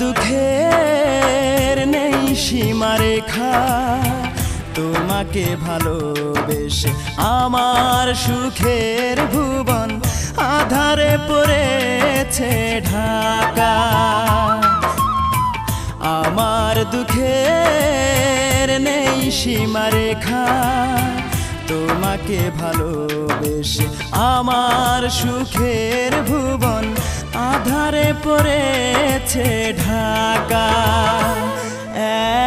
দুঃখের নেই সীমারেখা, তোমাকে ভালোবেসে আমার সুখের ভুবন আধারে পড়েছে ঢাকা। আমার দুঃখের নেই সীমারেখা, তোমাকে ভালোবেসে আমার সুখের ভুবন আধারে পড়েছে ঢাকা।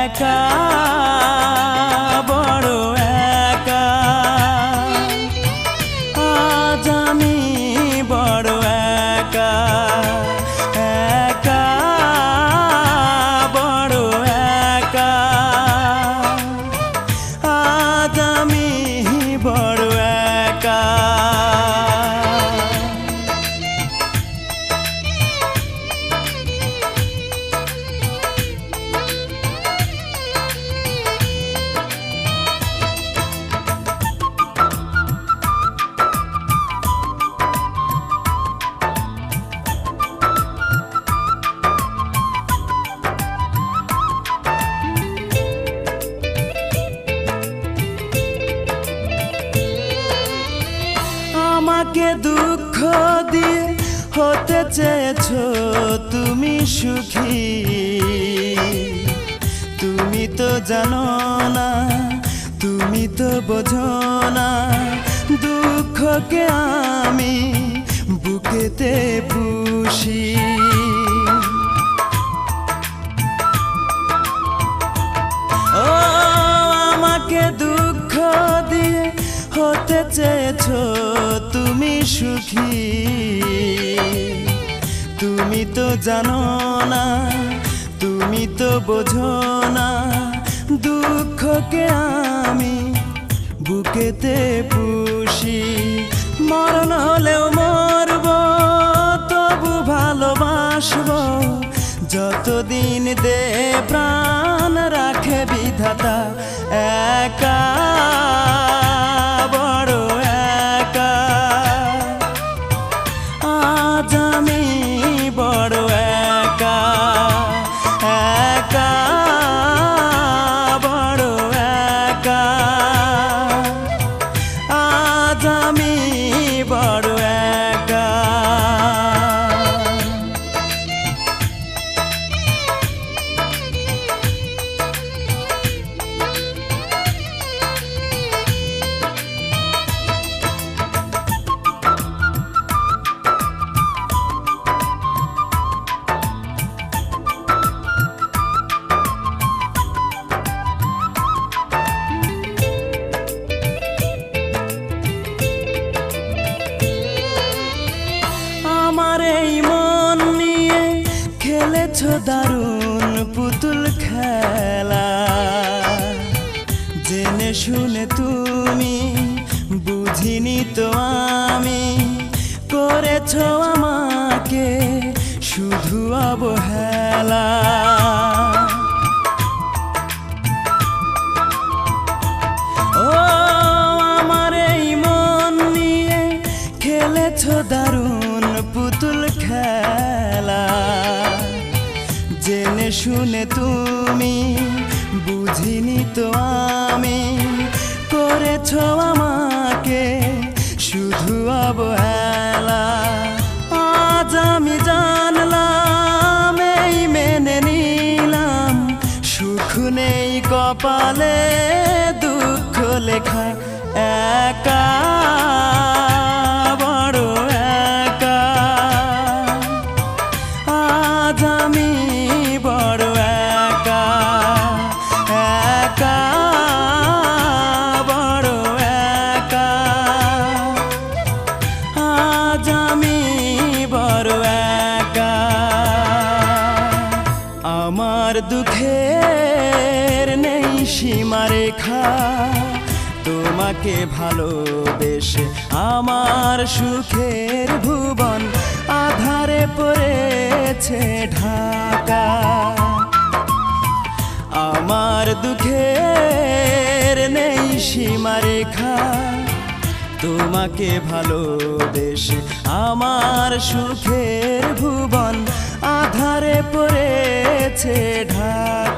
একা বড় একা, আজ আমি বড় একা। একা বড় একা, আজ আমি বড় একা। আমাকে দুঃখ দিয়ে হতে চেয়েছো তুমি সুখী, তুমি তো জানো না, তুমি তো বোঝো না, দুঃখকে আমি বুকেতে পুষি। ও আমাকে দুঃখ দিয়ে হতে চেয়েছো তুমি সুখী, তুমি তো জানো না, তুমি তো বোঝো না, দুঃখকে আমি বুকেতে পুষি। মরণ হলেও মরব, তবু ভালোবাসবো, যতদিন দে প্রাণ রাখে বিধাতা। একা বড় একা, আজ আমি বড় একা। একা বড় একা, আজ আমি বড় একা। আমার এই মন নিয়ে খেলেছো দারুণ পুতুল খেলা, জেনে শুনে তুমি বুঝিনি তো আমি, করেছো আমাকে শুধু অবহেলা। ও আমার এই মন নিয়ে খেলেছো দারুণ পুতুল খেলা, জেনে শুনে তুমি বুঝিনি তো আমি, করেছো আমাকে শুধু অবহেলা। আজ আমি জানলাম, এই মেনে নিলাম, সুখ নেই কপালে, দুঃখ লেখা। একা বড় একা, আজ আমি বড় একা। একা বড় একা, আজ আমি বড় একা। আমার দুঃখের নেই সীমারেখা, তোমাকে ভালোবেসে আমার সুখের ভুবন আধারে পড়েছে ঢাকা। আমার দুঃখের নেই সীমারেখা, তোমাকে ভালোবেসে আমার সুখের ভুবন আধারে পড়েছে ঢাক